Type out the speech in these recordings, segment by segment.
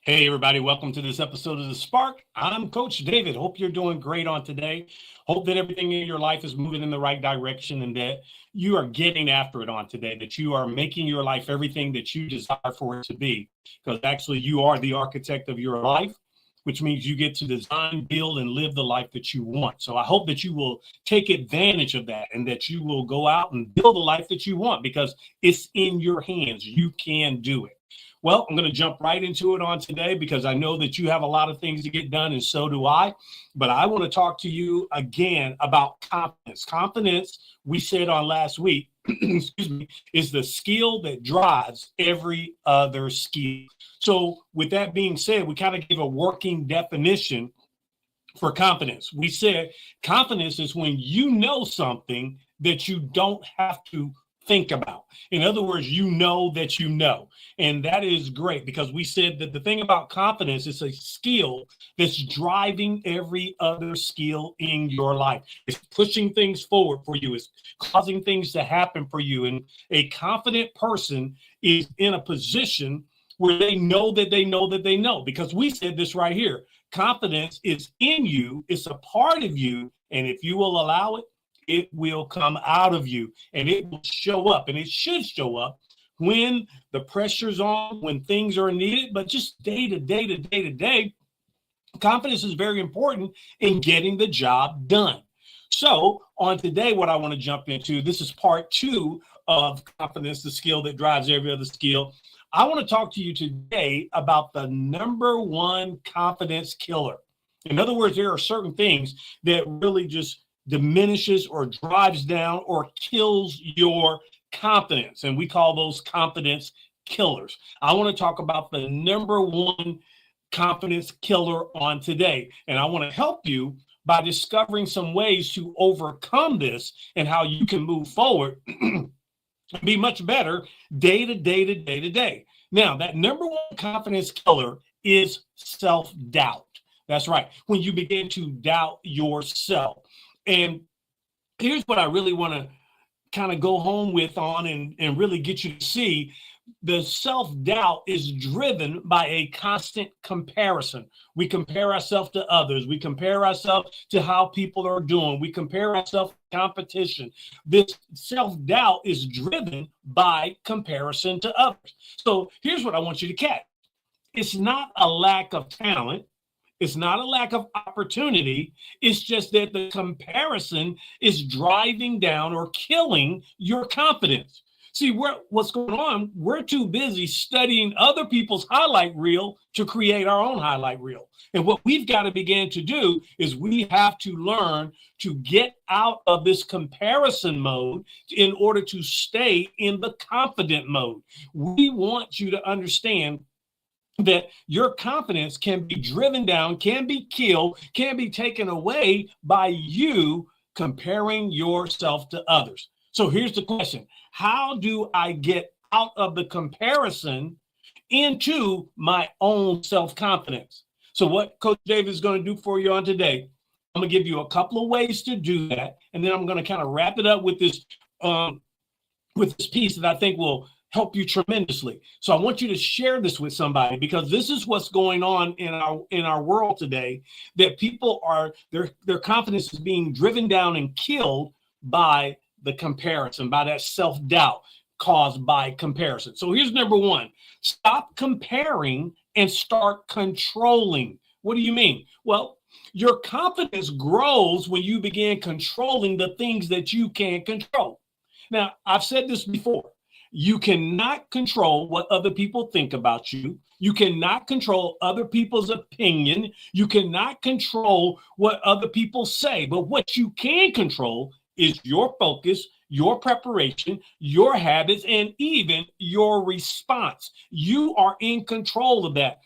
Hey, everybody, welcome to this episode of The Spark. I'm Coach David. Hope you're doing great on today. Hope that everything in your life is moving in the right direction and that you are getting after it on today, that you are making your life everything that you desire for it to be. Because actually, you are the architect of your life, which means you get to design, build, and live the life that you want. So I hope that you will take advantage of that and that you will go out and build the life that you want because it's in your hands. You can do it. Well, I'm going to jump right into it on today because I know that you have a lot of things to get done, and so do I. But I want to talk to you again about confidence. Confidence, we said on last week, excuse me, is the skill that drives every other skill. So, with that being said, we kind of gave a working definition for confidence. We said confidence is when you know something that you don't have to think about. In other words, you know that you know. And that is great because we said that the thing about confidence is a skill that's driving every other skill in your life. It's pushing things forward for you, it's causing things to happen for you. And a confident person is in a position where they know that they know that they know, because we said this right here. Confidence is in you, it's a part of you, and if you will allow it, it will come out of you and it will show up, and it should show up when the pressure's on, when things are needed, but just day to day to day to day. Confidence is very important in getting the job done. So, on today, what I want to jump into, this is part two of confidence, the skill that drives every other skill. I want to talk to you today about the number one confidence killer. In other words, there are certain things that really just diminishes or drives down or kills your confidence, and we call those confidence killers. I want to talk about the number one confidence killer on today, and I want to help you by discovering some ways to overcome this and how you can move forward and be much better day to day to day to day. Now, that number one confidence killer is self-doubt. That's right. When you begin to doubt yourself. And here's what I really want to kind of go home with on and really get you to see. The self-doubt is driven by a constant comparison. We compare ourselves to others. We compare ourselves to how people are doing. We compare ourselves to competition. This self-doubt is driven by comparison to others. So here's what I want you to catch. It's not a lack of talent. It's not a lack of opportunity. It's just that the comparison is driving down or killing your confidence. See, what's going on? We're too busy studying other people's highlight reel to create our own highlight reel. And what we've got to begin to do is we have to learn to get out of this comparison mode in order to stay in the confident mode. We want you to understand that your confidence can be driven down, can be killed, can be taken away by you comparing yourself to others. So here's the question. How do I get out of the comparison into my own self-confidence? So what Coach David is going to do for you on today, I'm going to give you a couple of ways to do that, and then I'm going to kind of wrap it up with this piece that I think will help you tremendously. So I want you to share this with somebody, because this is what's going on in our world today, that people are their confidence is being driven down and killed by the comparison, by that self-doubt caused by comparison. So here's number one. Stop comparing and start controlling. What do you mean? Well, your confidence grows when you begin controlling the things that you can't control. Now, I've said this before. You cannot control what other people think about you. You cannot control other people's opinion. You cannot control what other people say. But what you can control is your focus, your preparation, your habits, and even your response. You are in control of that.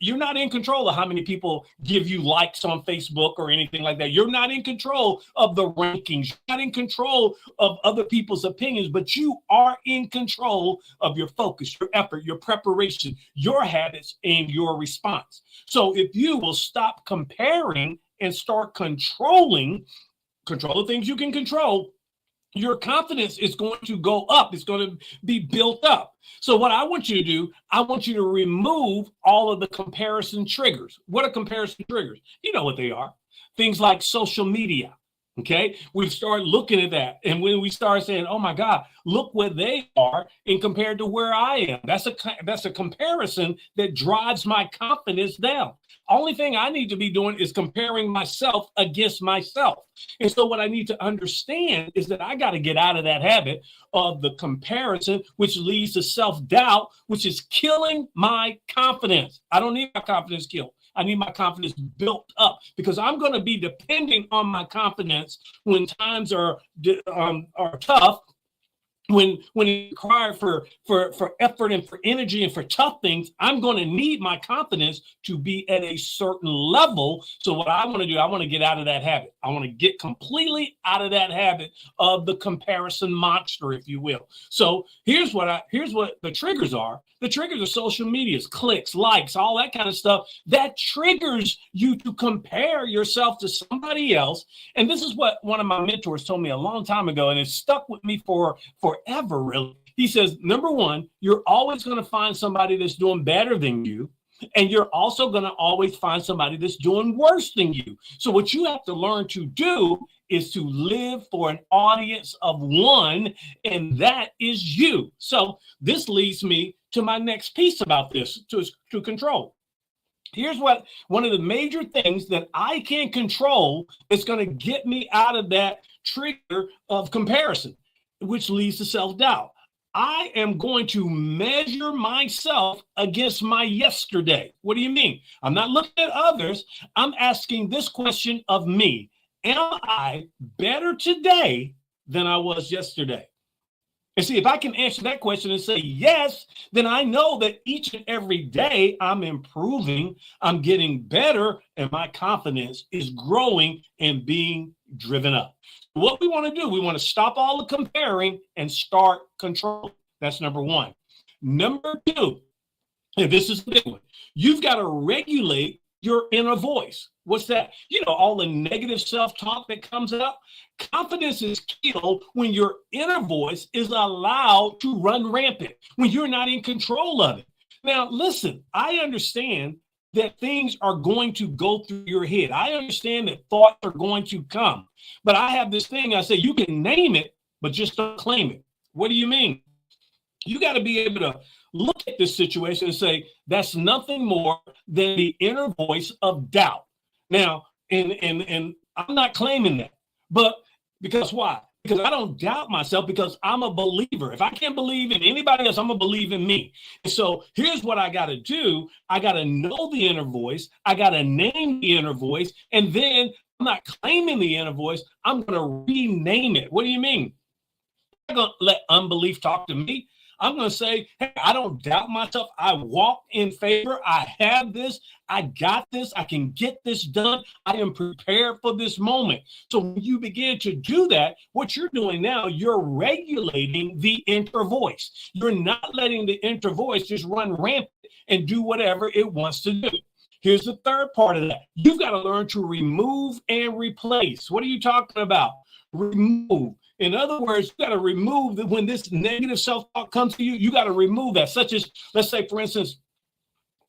You're not in control of how many people give you likes on Facebook or anything like that. You're not in control of the rankings. You're not in control of other people's opinions, but you are in control of your focus, your effort, your preparation, your habits, and your response. So if you will stop comparing and start control the things you can control, your confidence is going to go up. It's going to be built up. So what I want you to do, I want you to remove all of the comparison triggers. What are comparison triggers? You know what they are. Things like social media. Okay, we start looking at that, and when we start saying, "Oh my God, look where they are," and compared to where I am, that's a comparison that drives my confidence down. Only thing I need to be doing is comparing myself against myself. And so, what I need to understand is that I got to get out of that habit of the comparison, which leads to self doubt, which is killing my confidence. I don't need my confidence killed. I need my confidence built up because I'm going to be depending on my confidence when times are tough, when it's required for effort and for energy and for tough things. I'm going to need my confidence to be at a certain level. So what I want to do, I want to get out of that habit. I want to get completely out of that habit of the comparison monster, if you will. So here's what the triggers are. The triggers are social medias, clicks, likes, all that kind of stuff that triggers you to compare yourself to somebody else. And this is what one of my mentors told me a long time ago, and it stuck with me for forever, really. He says, number one, you're always going to find somebody that's doing better than you. And you're also going to always find somebody that's doing worse than you. So what you have to learn to do is to live for an audience of one, and that is you. So this leads me to my next piece about this, to control. Here's what one of the major things that I can control that's going to get me out of that trigger of comparison, which leads to self-doubt. I am going to measure myself against my yesterday. What do you mean? I'm not looking at others. I'm asking this question of me. Am I better today than I was yesterday? And see, if I can answer that question and say yes, then I know that each and every day I'm improving, I'm getting better, and my confidence is growing and being driven up. What we want to do, we want to stop all the comparing and start controlling. That's number one. Number two, and this is the big one, you've got to regulate your inner voice. What's that? You know, all the negative self-talk that comes up. Confidence is killed when your inner voice is allowed to run rampant, when you're not in control of it. Now, listen, I understand that things are going to go through your head. I understand that thoughts are going to come. But I have this thing, I say, you can name it, but just don't claim it. What do you mean? You got to be able to look at this situation and say, that's nothing more than the inner voice of doubt. Now, and I'm not claiming that, but because why? Because I don't doubt myself, because I'm a believer. If I can't believe in anybody else, I'm going to believe in me. And so here's what I got to do. I got to know the inner voice. I got to name the inner voice. And then I'm not claiming the inner voice. I'm going to rename it. What do you mean? I'm not going to let unbelief talk to me. I'm going to say, hey, I don't doubt myself. I walk in favor. I have this. I got this. I can get this done. I am prepared for this moment. So when you begin to do that, what you're doing now, you're regulating the inner voice. You're not letting the inner voice just run rampant and do whatever it wants to do. Here's the third part of that. You've got to learn to remove and replace. What are you talking about? Remove. In other words, you got to remove that. When this negative self-talk comes to you, you got to remove that. Such as, let's say, for instance,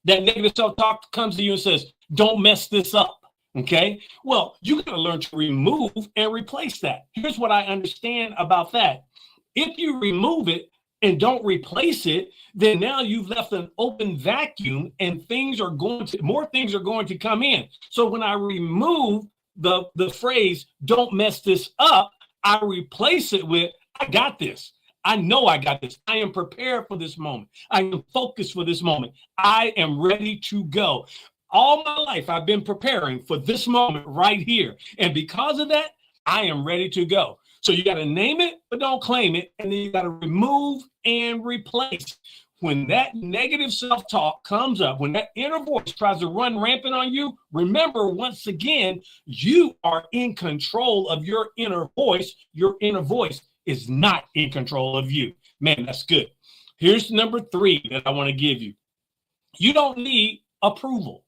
that negative self-talk comes to you and says, don't mess this up. Okay. Well, you got to learn to remove and replace that. Here's what I understand about that. If you remove it and don't replace it, then now you've left an open vacuum, and more things are going to come in. So when I remove the phrase, don't mess this up, I replace it with, I got this. I know I got this. I am prepared for this moment. I am focused for this moment. I am ready to go. All my life, I've been preparing for this moment right here. And because of that, I am ready to go. So you got to name it, but don't claim it. And then you got to remove and replace. When that negative self-talk comes up, when that inner voice tries to run rampant on you, remember, once again, you are in control of your inner voice. Your inner voice is not in control of you. Man, that's good. Here's number 3 that I want to give you. You don't need approval.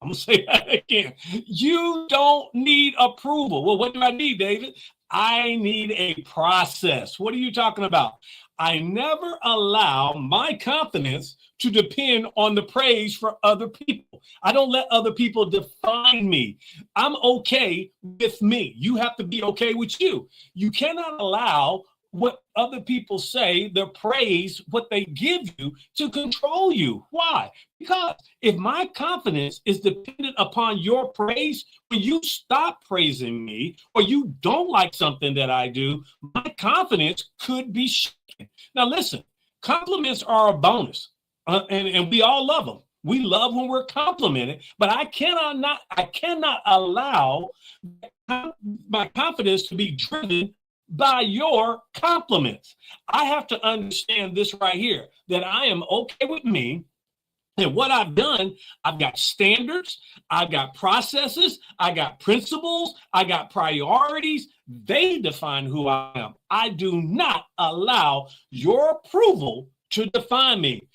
I'm going to say that again. You don't need approval. Well, what do I need, David? I need a process. What are you talking about? I never allow my confidence to depend on the praise for other people. I don't let other people define me. I'm okay with me. You have to be okay with you. You cannot allow what other people say, their praise, what they give you to control you. Why? Because if my confidence is dependent upon your praise, when you stop praising me or you don't like something that I do, my confidence could be shaken. Now, listen, compliments are a bonus, and we all love them. We love when we're complimented, but I cannot allow my confidence to be driven by your compliments. I have to understand this right here, that I am okay with me. And what I've done, I've got standards, I've got processes, I got principles, I got priorities. They define who I am. I do not allow your approval to define me.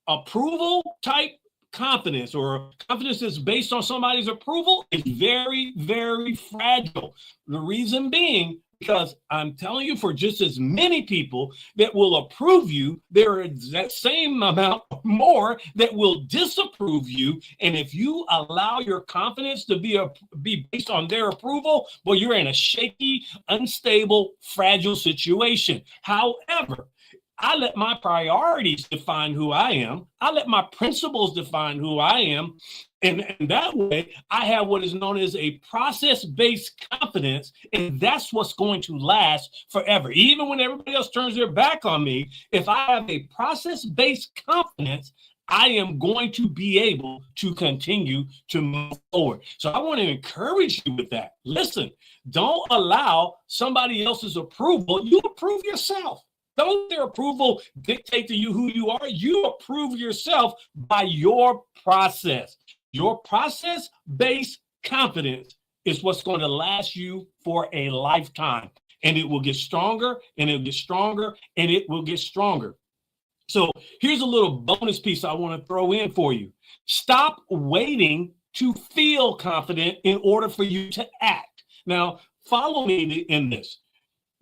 Approval type confidence or confidence that's based on somebody's approval is very, very fragile. The reason being, because I'm telling you, for just as many people that will approve you, there is that same amount more that will disapprove you. And if you allow your confidence to be based on their approval, well, you're in a shaky, unstable, fragile situation. However, I let my priorities define who I am. I let my principles define who I am. And that way, I have what is known as a process-based confidence, and that's what's going to last forever. Even when everybody else turns their back on me, if I have a process-based confidence, I am going to be able to continue to move forward. So I want to encourage you with that. Listen, don't allow somebody else's approval. You approve yourself. Don't let their approval dictate to you who you are. You approve yourself by your process. Your process-based confidence is what's going to last you for a lifetime. And it will get stronger, and it'll get stronger, and it will get stronger. So here's a little bonus piece I want to throw in for you. Stop waiting to feel confident in order for you to act. Now, follow me in this.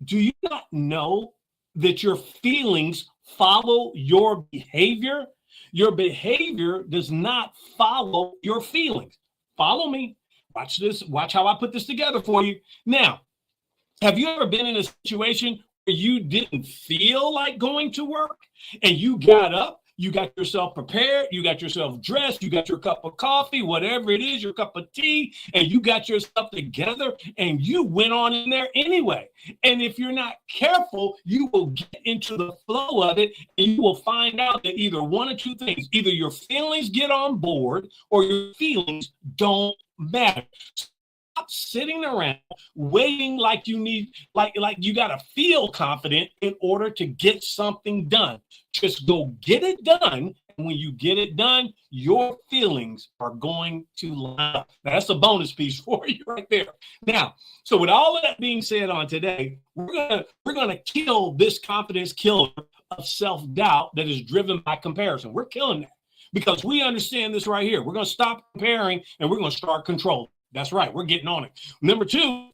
Do you not know that your feelings follow your behavior? Your behavior does not follow your feelings. Follow me. Watch this. Watch how I put this together for you. Now, have you ever been in a situation where you didn't feel like going to work and you got up? You got yourself prepared, you got yourself dressed, you got your cup of coffee, whatever it is, your cup of tea, and you got yourself together and you went on in there anyway. And if you're not careful, you will get into the flow of it and you will find out that either one or two things, either your feelings get on board or your feelings don't matter. Stop sitting around waiting like you need, like you got to feel confident in order to get something done. Just go get it done. And when you get it done, your feelings are going to line up. Now, that's a bonus piece for you right there. Now, so with all of that being said on today, we're gonna kill this confidence killer of self-doubt that is driven by comparison. We're killing that because we understand this right here. We're going to stop comparing and we're going to start controlling. That's right. We're getting on it. Number two,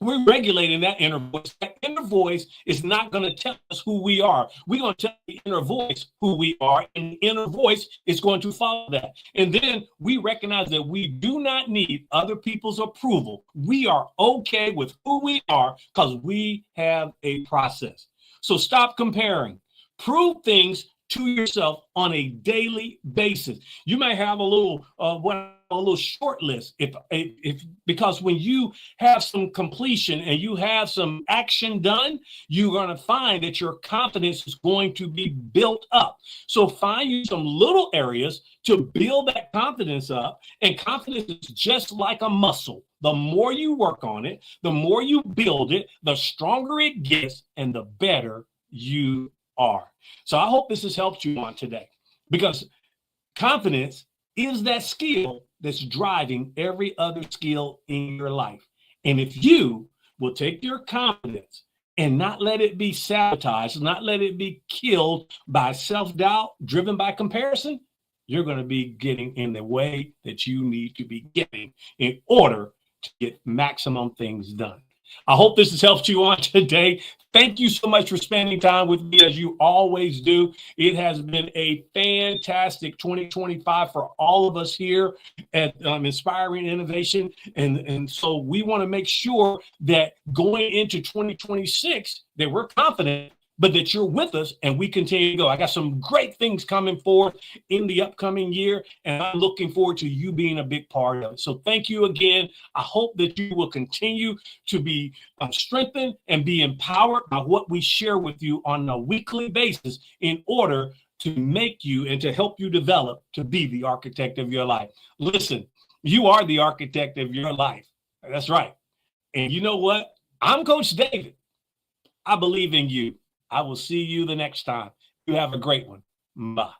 we're regulating that inner voice. That inner voice is not going to tell us who we are. We're going to tell the inner voice who we are, and the inner voice is going to follow that. And then we recognize that we do not need other people's approval. We are okay with who we are because we have a process. So stop comparing. Prove things to yourself on a daily basis. You may have a little short list if because when you have some completion and you have some action done, you're going to find that your confidence is going to be built up. So find you some little areas to build that confidence up, and confidence is just like a muscle. The more you work on it, the more you build it, the stronger it gets and the better you are. So I hope this has helped you on today, because confidence is that skill that's driving every other skill in your life. And if you will take your confidence and not let it be sabotaged, not let it be killed by self-doubt driven by comparison, you're going to be getting in the way that you need to be getting in order to get maximum things done. I hope this has helped you on today. Thank you so much for spending time with me as you always do. It has been a fantastic 2025 for all of us here at Inspiring Innovation. And so we want to make sure that going into 2026, that we're confident, but that you're with us and we continue to go. I got some great things coming forth in the upcoming year, and I'm looking forward to you being a big part of it. So thank you again. I hope that you will continue to be strengthened and be empowered by what we share with you on a weekly basis in order to make you and to help you develop to be the architect of your life. Listen, you are the architect of your life. That's right. And you know what? I'm Coach David. I believe in you. I will see you the next time. You have a great one. Bye.